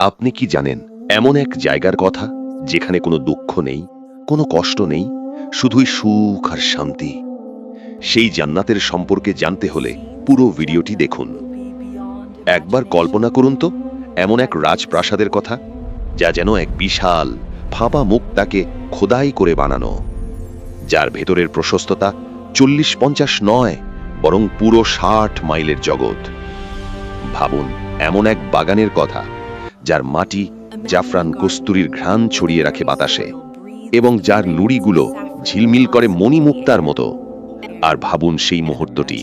আপনি কি জানেন এমন এক জায়গার কথা যেখানে কোনো দুঃখ নেই, কোনো কষ্ট নেই, শুধুই সুখ আর শান্তি? সেই জান্নাতের সম্পর্কে জানতে হলে পুরো ভিডিওটি দেখুন। একবার কল্পনা করুন তো, এমন এক রাজপ্রাসাদের কথা, যা যেন এক বিশাল ফাঁপা মুক্তাকে খোদাই করে বানানো, যার ভেতরের প্রশস্ততা 40-50 নয়, বরং পুরো 60 মাইলের জগৎ। ভাবুন এমন এক বাগানের কথা, যার মাটি জাফরান কস্তুরীর ঘ্রাণ ছড়িয়ে রাখে বাতাসে, এবং যার নুড়িগুলো ঝিলমিল করে মণিমুক্তার মতো। আর ভাবুন সেই মুহূর্তটি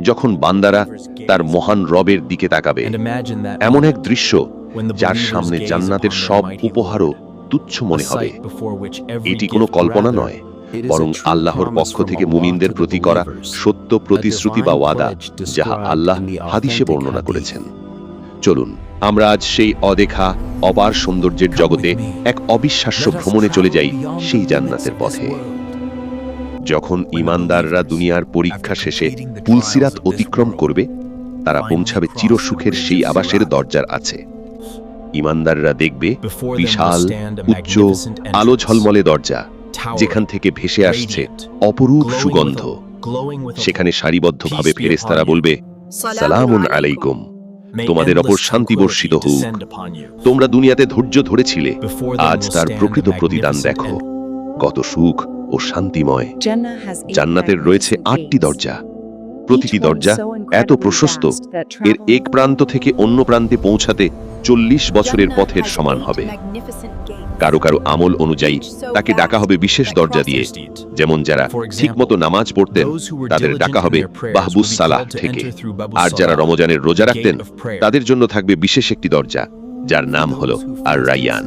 যখন বান্দারা তার মহান রবের দিকে তাকাবে, এমন এক দৃশ্য যার সামনে জান্নাতের সব উপহারও তুচ্ছ মনে হবে। এটি কোনো কল্পনা নয়, বরং আল্লাহর পক্ষ থেকে মুমিনদের প্রতি করা সত্য প্রতিশ্রুতি বা ওয়াদা, যাহা আল্লাহ হাদিসে বর্ণনা করেছেন। চলুন আমরা আজ সেই অদেখা অপার সৌন্দর্যের জগতে এক অবিশ্বাস্য ভ্রমণে চলে যাই, সেই জান্নাতের পথে। যখন ঈমানদাররা দুনিয়ার পরীক্ষা শেষে পুলসিরাত অতিক্রম করবে, তারা পৌঁছাবে চিরসুখের সেই আবাসের দরজার আছে। ঈমানদাররা দেখবে বিশাল উচ্চ আলো ঝলমলে দরজা, যেখান থেকে ভেসে আসছে অপরূপ সুগন্ধ। সেখানে সারিবদ্ধভাবে ফেরেশতারা বলবে, সালামুন আলাইকুম, তোমাদের ওপর শান্তি বর্ষিত হোক। তোমরা দুনিয়াতে ধৈর্য ধরেছিলে, আজ তার প্রকৃত প্রতিদান দেখো। কত সুখ ও শান্তিময়। জান্নাতের রয়েছে 8টি দরজা। প্রতিটি দরজা এত প্রশস্ত, এর এক প্রান্ত থেকে অন্য প্রান্তে পৌঁছাতে 40 বছরের পথের সমান হবে। কারো কারো আমল অনুযায়ী তাকে ডাকা হবে বিশেষ দরজা দিয়ে, যেমন যারা ঠিকমতো নামাজ পড়তেন তাদের ডাকা হবে বাহবুস সালাহ থেকে, আর যারা রমজানের রোজা রাখতেন তাদের জন্য থাকবে বিশেষ একটি দরজা, যার নাম হলো আর রাইয়ান।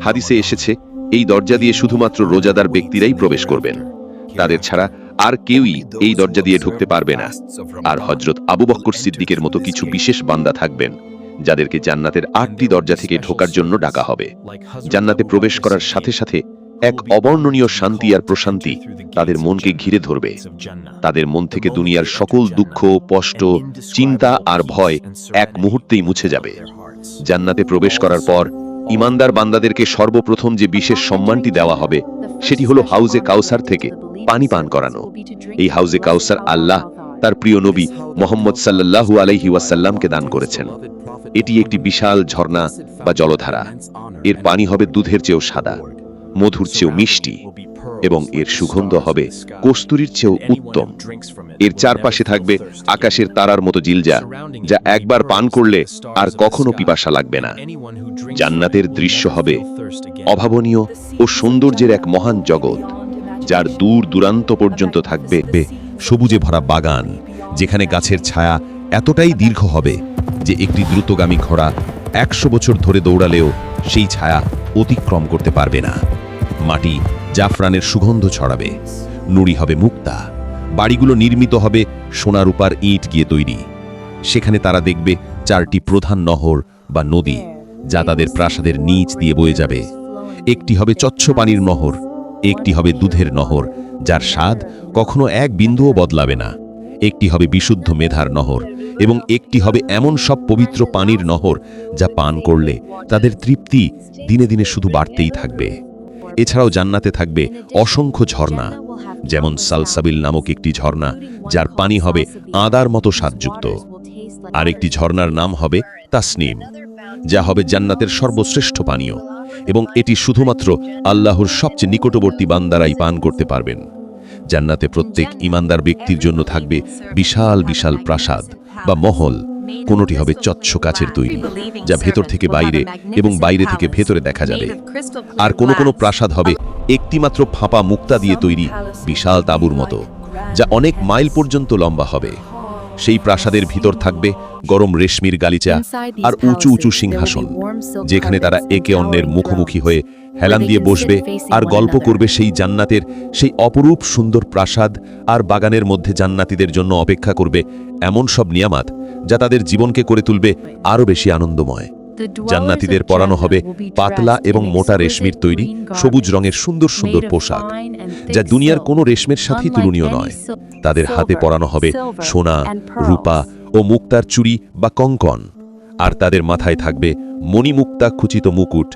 হাদিসে এসেছে, এই দরজা দিয়ে শুধুমাত্র রোজাদার ব্যক্তিরাই প্রবেশ করবেন, তাদের ছাড়া আর কেউই এই দরজা দিয়ে ঢুকতে পারবে না। আর হযরত আবু বকর সিদ্দিকের মতো কিছু বিশেষ বান্দা থাকবেন, যাদেরকে জান্নাতের 8টি দরজা থেকে ঢোকার জন্য ডাকা হবে। জান্নাতে প্রবেশ করার সাথে সাথে এক অবর্ণনীয় শান্তি আর প্রশান্তি তাদের মনকে ঘিরে ধরবে। তাদের মন থেকে দুনিয়ার সকল দুঃখ, কষ্ট, চিন্তা আর ভয় এক মুহূর্তেই মুছে যাবে। জান্নাতে প্রবেশ করার পর ঈমানদার বান্দাদেরকে সর্বপ্রথম যে বিশেষ সম্মানটি দেওয়া হবে, সেটি হলো হাউজে কাউসার থেকে পানি পান করানো। এই হাউজে কাউসার আল্লাহ তার প্রিয় নবী মুহাম্মদ সাল্লাল্লাহু আলাইহি ওয়াসাল্লামকে দান করেছেন। এটি একটি বিশাল ঝর্ণা বা জলধারা। এর পানি হবে দুধের চেয়েও সাদা, মধুর চেয়েও মিষ্টি, এবং এর সুগন্ধ হবে কস্তুরীর চেয়েও উত্তম। এর চারপাশে থাকবে আকাশের তারার মতো জিলজা, যা একবার পান করলে আর কখনো পিপাসা লাগবে না। জান্নাতের দৃশ্য হবে অভাবনীয় ও সৌন্দর্যের এক মহান জগৎ, যার দূর দূরান্ত পর্যন্ত থাকবে সবুজে ভরা বাগান, যেখানে গাছের ছায়া এতটাই দীর্ঘ হবে যে একটি দ্রুতগামী ঘোড়া 100 বছর ধরে দৌড়ালেও সেই ছায়া অতিক্রম করতে পারবে না। মাটি জাফরানের সুগন্ধ ছড়াবে, নুড়ি হবে মুক্তা, বাড়িগুলো নির্মিত হবে সোনা রূপার ইট দিয়ে তৈরি। সেখানে তারা দেখবে 4টি প্রধান নহর বা নদী, যা তাদের প্রাসাদের নিচ দিয়ে বয়ে যাবে। একটি হবে স্বচ্ছ পানির নহর, একটি হবে দুধের নহর, যার স্বাদ কখনো এক বিন্দুও বদলাবে না। একটি হবে বিশুদ্ধ মেধার নহর, এবং একটি হবে এমন সব পবিত্র পানির নহর, যা পান করলে তাদের তৃপ্তি দিনে দিনে শুধু বাড়তেই থাকবে। এছাড়াও জান্নাতে থাকবে অসংখ্য ঝর্ণা, যেমন সালসাবিল নামক একটি ঝর্ণা, যার পানি হবে আদার মতো স্বাদযুক্ত। আরেকটি ঝর্ণার নাম হবে তাসনিম, যা হবে জান্নাতের সর্বশ্রেষ্ঠ পানীয়, এবং এটি শুধুমাত্র আল্লাহর সবচেয়ে নিকটবর্তী বান্দারাই পান করতে পারবেন। জান্নাতে প্রত্যেক ঈমানদার ব্যক্তির জন্য থাকবে বিশাল বিশাল প্রাসাদ বা মহল। কোনটি হবে স্বচ্ছ কাচের তৈরি, যা ভেতর থেকে বাইরে এবং বাইরে থেকে ভেতরে দেখা যাবে। আর কোনো কোনো প্রাসাদ হবে একটিমাত্র ফাঁপা মুক্তা দিয়ে তৈরি বিশাল তাঁবুর মতো, যা অনেক মাইল পর্যন্ত লম্বা হবে। সেই প্রাসাদের ভিতর থাকবে গরম রেশমির গালিচা আর উঁচু উঁচু সিংহাসন, যেখানে তারা একে অন্যের মুখোমুখি হয়ে হেলান দিয়ে বসবে আর গল্প করবে সেই জান্নাতের সেই অপরূপ সুন্দর প্রাসাদ আর বাগানের মধ্যে জান্নাতীদের জন্য অপেক্ষা করবে এমন সব নিয়ামত, যা তাদের জীবনকে করে তুলবে আরও বেশি আনন্দময়। জান্নাতীদের পরানো হবে পাতলা এবং মোটা রেশমির তৈরি সবুজ রঙের সুন্দর সুন্দর পোশাক, যা দুনিয়ার কোনো রেশমের সাথেই তুলনীয় নয়। তাদের হাতে পরানো হবে সোনা, রূপা ও মুক্তার চুড়ি বা কঙ্কন, আর তাদের মাথায় থাকবে মণিমুক্তা খুচিত মুকুট,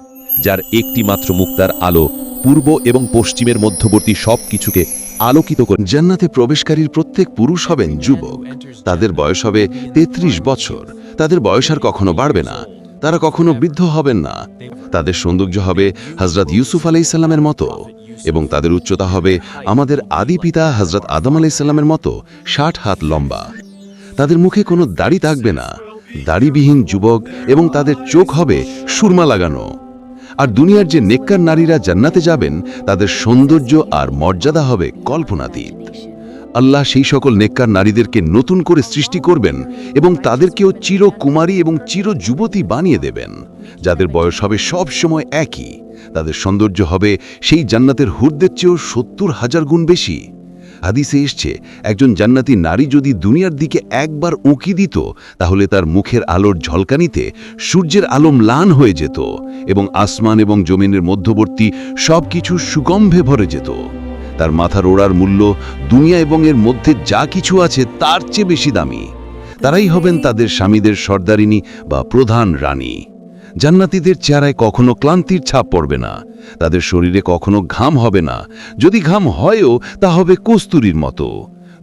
যার একটি মাত্র মুক্তার আলো পূর্ব এবং পশ্চিমের মধ্যবর্তী সব কিছুকে আলোকিত করে। জান্নাতে প্রবেশকারীর প্রত্যেক পুরুষ হবেন যুবক। তাদের বয়স হবে ৩৩ বছর। তাদের বয়স আর কখনো বাড়বে না। তারা কখনো বৃদ্ধ হবেন না। তাদের সৌন্দর্য হবে হযরত ইউসুফ আলাইহিসসালামের মতো, এবং তাদের উচ্চতা হবে আমাদের আদি পিতা হযরত আদম আলাইহিসসালামের মতো ৬০ হাত লম্বা। তাদের মুখে কোনো দাড়ি থাকবে না, দাড়িবিহীন যুবক, এবং তাদের চোখ হবে সুরমা লাগানো। আর দুনিয়ার যে নেককার নারীরা জান্নাতে যাবেন, তাদের সৌন্দর্য আর মর্যাদা হবে কল্পনাতীত। আল্লাহ সেই সকল নেককার নারীদেরকে নতুন করে সৃষ্টি করবেন এবং তাদেরকেও চিরকুমারী এবং চির যুবতী বানিয়ে দেবেন, যাদের বয়স হবে সব সময় একই। তাদের সৌন্দর্য হবে সেই জান্নাতের হুরদের চেয়েও ৭০,০০০ গুণ বেশি। হাদিসে এসছে, একজন জান্নাতি নারী যদি দুনিয়ার দিকে একবার উঁকি দিত, তাহলে তার মুখের আলোর ঝলকানিতে সূর্যের আলো ম্লান হয়ে যেত এবং আসমান এবং জমিনের মধ্যবর্তী সব কিছু সুগন্ধে ভরে যেত। তার মাথার ওড়ার মূল্য দুনিয়া এবং এর মধ্যে যা কিছু আছে তার চেয়ে বেশি দামি। তারাই হবেন তাদের স্বামীদের সর্দারিনী বা প্রধান রানী। জান্নাতীদের চেহারায় কখনো ক্লান্তির ছাপ পড়বে না, তাদের শরীরে কখনো ঘাম হবে না। যদি ঘাম হয়ও, তা হবে কস্তুরীর মতো।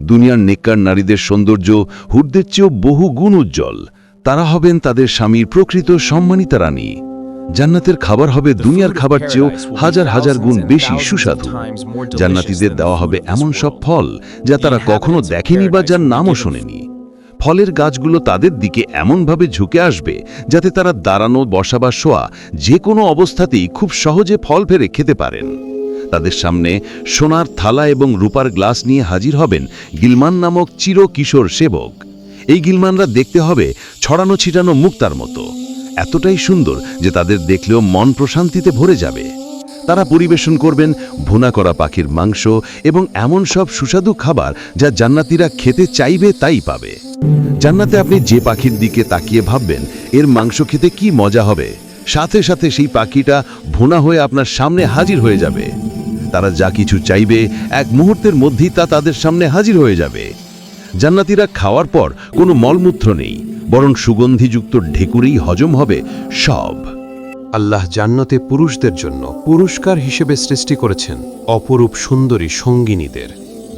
দুনিয়ার নেককার নারীদের সৌন্দর্য হুরদের চেয়েও বহু গুণ উজ্জ্বল। তারা হবেন তাদের স্বামীর প্রকৃত সম্মানিতা রানী। জান্নাতের খাবার হবে দুনিয়ার খাবার চেয়েও হাজার হাজার গুণ বেশি সুস্বাদু। জান্নাতীদের দেওয়া হবে এমন সব ফল যা তারা কখনো দেখেনি বা যার নামও শোনেনি। ফলের গাছগুলো তাদের দিকে এমনভাবে ঝুঁকে আসবে যাতে তারা দাঁড়ানো, বসা বা শোয়া যে কোনো অবস্থাতেই খুব সহজে ফল ফেরে খেতে পারেন। তাদের সামনে সোনার থালা এবং রূপার গ্লাস নিয়ে হাজির হবেন গিলমান নামক চির কিশোর সেবক। এই গিলমানরা দেখতে হবে ছড়ানো ছিটানো মুক্তার মতো, এতটাই সুন্দর যে তাদের দেখলেও মন প্রশান্তিতে ভরে যাবে। তারা পরিবেশন করবেন ভুনা করা পাখির মাংস এবং এমন সব সুস্বাদু খাবার যা জান্নাতীরা খেতে চাইবে তাই পাবে। জান্নাতে আপনি যে পাখির দিকে তাকিয়ে ভাববেন এর মাংস খেতে কি মজা হবে, সাথে সাথে সেই পাখিটা ভুনা হয়ে আপনার সামনে হাজির হয়ে যাবে। তারা যা কিছু চাইবে এক মুহূর্তের মধ্যেই তা তাদের সামনে হাজির হয়ে যাবে। জান্নাতীরা খাওয়ার পর কোনো মলমূত্র নেই, বরং সুগন্ধিযুক্ত ঢেকুরেই হজম হবে সব। আল্লাহ জান্নাতে পুরুষদের জন্য পুরস্কার হিসেবে সৃষ্টি করেছেন অপরূপ সুন্দরী সঙ্গিনীদের,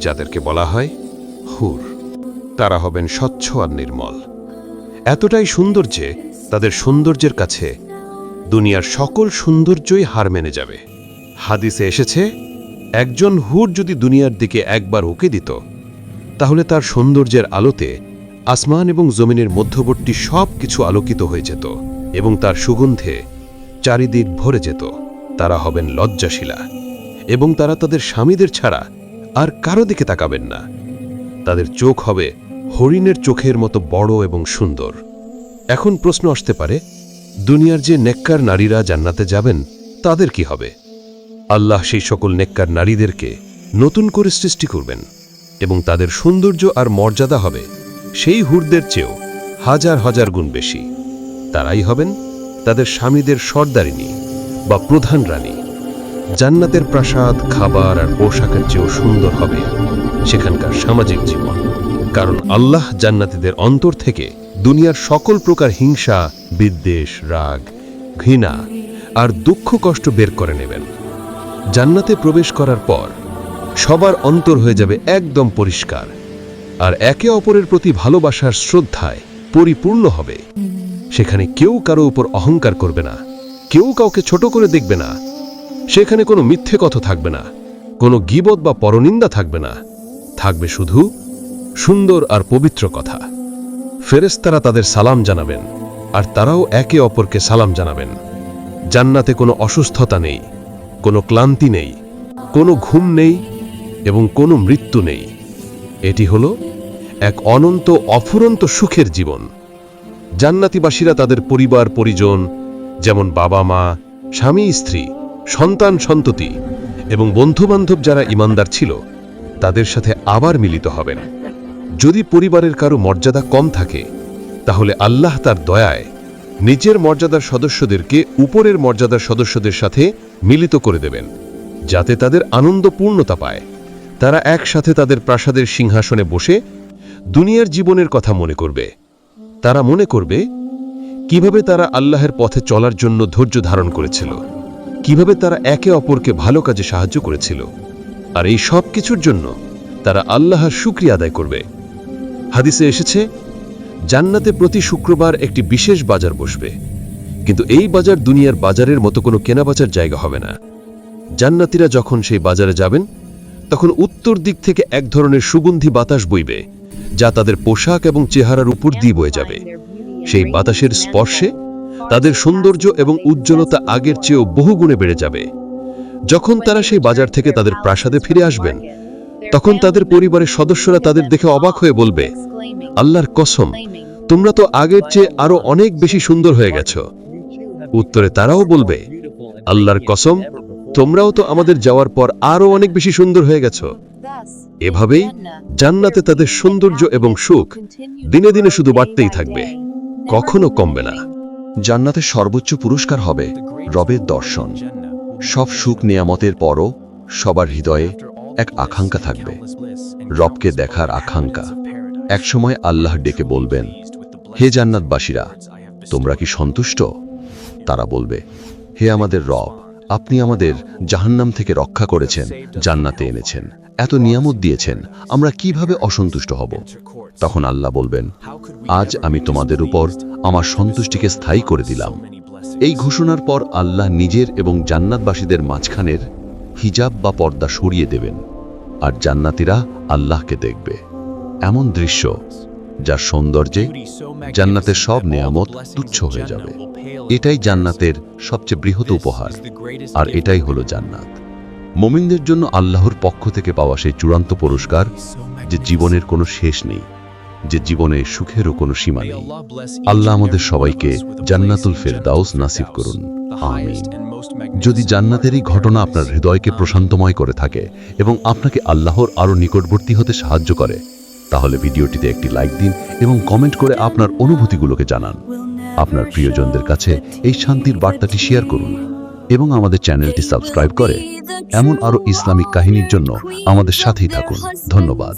যাদেরকে বলা হয় হুর। তারা হবেন স্বচ্ছ আর নির্মল, এতটাই সুন্দর যে তাদের সৌন্দর্যের কাছে দুনিয়ার সকল সৌন্দর্যই হার মেনে যাবে। হাদিসে এসেছে, একজন হুর যদি দুনিয়ার দিকে একবার উঁকি দিত, তাহলে তার সৌন্দর্যের আলোতে আসমান এবং জমিনের মধ্যবর্তী সব কিছু আলোকিত হয়ে যেত এবং তার সুগন্ধে চারিদিক ভরে যেত। তারা হবেন লজ্জাশীলা এবং তারা তাদের স্বামীদের ছাড়া আর কারো দিকে তাকাবেন না। তাদের চোখ হবে হরিণের চোখের মতো বড় এবং সুন্দর। এখন প্রশ্ন আসতে পারে, দুনিয়ার যে নেককার নারীরা জান্নাতে যাবেন তাদের কি হবে? আল্লাহ সেই সকল নেককার নারীদেরকে নতুন করে সৃষ্টি করবেন এবং তাদের সৌন্দর্য আর মর্যাদা হবে সেই হুরদের চেয়েও হাজার হাজার গুণ বেশি। তারাই হবেন তাদের স্বামীদের সর্দারিনী বা প্রধান রানী। জান্নাতের প্রাসাদ, খাবার আর পোশাকের চেয়েও সুন্দর হবে সেখানকার সামাজিক জীবন, কারণ আল্লাহ জান্নাতীদের অন্তর থেকে দুনিয়ার সকল প্রকার হিংসা, বিদ্বেষ, রাগ, ঘৃণা আর দুঃখ কষ্ট বের করে নেবেন। জান্নাতে প্রবেশ করার পর সবার অন্তর হয়ে যাবে একদম পরিষ্কার আর একে অপরের প্রতি ভালোবাসার শ্রদ্ধায় পরিপূর্ণ হবে। সেখানে কেউ কারো উপর অহংকার করবে না, কেউ কাউকে ছোট করে দেখবে না। সেখানে কোনো মিথ্যে কথা থাকবে না, কোনো গীবত বা পরনিন্দা থাকবে না। থাকবে শুধু সুন্দর আর পবিত্র কথা। ফেরেশতারা তাদের সালাম জানাবেন আর তারাও একে অপরকে সালাম জানাবেন। জান্নাতে কোনো অসুস্থতা নেই, কোনো ক্লান্তি নেই, কোনো ঘুম নেই এবং কোনো মৃত্যু নেই। এটি হলো এক অনন্ত অফুরন্ত সুখের জীবন। জান্নাতীবাসীরা তাদের পরিবার পরিজন, যেমন বাবা মা, স্বামী স্ত্রী, সন্তান সন্ততি এবং বন্ধুবান্ধব যারা ঈমানদার ছিল, তাদের সাথে আবার মিলিত হবেন। যদি পরিবারের কারো মর্যাদা কম থাকে, তাহলে আল্লাহ তার দয়ায় নিচের মর্যাদার সদস্যদেরকে উপরের মর্যাদার সদস্যদের সাথে মিলিত করে দেবেন, যাতে তাদের আনন্দ পূর্ণতা পায়। তারা একসাথে তাদের প্রাসাদের সিংহাসনে বসে দুনিয়ার জীবনের কথা মনে করবে। তারা মনে করবে, কিভাবে তারা আল্লাহর পথে চলার জন্য ধৈর্য ধারণ করেছিল, কিভাবে তারা একে অপরকে ভালো কাজে সাহায্য করেছিল, আর এই সব কিছুর জন্য তারা আল্লাহর শুকরিয়া আদায় করবে। হাদিসে এসেছে, জান্নাতে প্রতি শুক্রবার একটি বিশেষ বাজার বসবে, কিন্তু এই বাজার দুনিয়ার বাজারের মতো কোনো কেনাবেচার জায়গা হবে না। জান্নাতীরা যখন সেই বাজারে যাবেন, তখন উত্তর দিক থেকে এক ধরনের সুগন্ধি বাতাস বইবে, যা তাদের পোশাক এবং চেহারার উপর দিয়ে বয়ে যাবে। সেই বাতাসের স্পর্শে তাদের সৌন্দর্য এবং উজ্জ্বলতা আগের চেয়েও বহুগুণে বেড়ে যাবে। যখন তারা সেই বাজার থেকে তাদের প্রাসাদে ফিরে আসবেন, তখন তাদের পরিবারের সদস্যরা তাদের দেখে অবাক হয়ে বলবে, আল্লাহর কসম, তোমরা তো আগের চেয়ে আরো অনেক বেশি সুন্দর হয়ে গেছো। উত্তরে তারাও বলবে, আল্লাহর কসম, তোমরাও তো আমাদের যাওয়ার পর আরো অনেক বেশি সুন্দর হয়ে গেছো। এভাবেই জান্নাতে তাদের সৌন্দর্য এবং সুখ দিনে দিনে শুধু বাড়তেই থাকবে, কখনো কমবে না। জান্নাতের সর্বোচ্চ পুরস্কার হবে রবের দর্শন। সব সুখ নিয়ামতের পরও সবার হৃদয়ে এক আকাঙ্ক্ষা থাকবে, রবকে দেখার আকাঙ্ক্ষা। একসময় আল্লাহ ডেকে বলবেন, হে জান্নাতবাসীরা, তোমরা কি সন্তুষ্ট? তারা বলবে, হে আমাদের রব, আপনি আমাদের জাহান্নাম থেকে রক্ষা করেছেন, জান্নাতে এনেছেন, এত নিয়ামত দিয়েছেন, আমরা কিভাবে অসন্তুষ্ট হব? তখন আল্লাহ বলবেন, আজ আমি তোমাদের উপর আমার সন্তুষ্টিকে স্থায়ী করে দিলাম। এই ঘোষণার পর আল্লাহ নিজের এবং জান্নাতবাসীদের মাঝখানের হিজাব বা পর্দা সরিয়ে দেবেন, আর জান্নাতীরা আল্লাহকে দেখবে। এমন দৃশ্য যার সৌন্দর্যে জান্নাতের সব নিয়ামত তুচ্ছ হয়ে যাবে। এটাই জান্নাতের সবচেয়ে বৃহৎ উপহার, আর এটাই হলো জান্নাত। মুমিনদের জন্য আল্লাহর পক্ষ থেকে পাওয়া সেই চূড়ান্ত পুরস্কার, যে জীবনের কোনো শেষ নেই, যে জীবনে সুখেরও কোনো সীমা নেই। আল্লাহ আমাদের সবাইকে জান্নাতুল ফেরদাউস নাসিব করুন, আমিন। যদি জান্নাতের এই ঘটনা আপনার হৃদয়কে প্রশান্তময় করে থাকে এবং আপনাকে আল্লাহর আরো নিকটবর্তী হতে সাহায্য করে, তাহলে ভিডিওটিতে একটি লাইক দিন এবং কমেন্ট করে আপনার অনুভূতিগুলোকে জানান। আপনার প্রিয়জনদের কাছে এই শান্তির বার্তাটি শেয়ার করুন এবং আমাদের চ্যানেলটি সাবস্ক্রাইব করে এমন আরো ইসলামিক কাহিনীর জন্য আমাদের সাথেই থাকুন। ধন্যবাদ।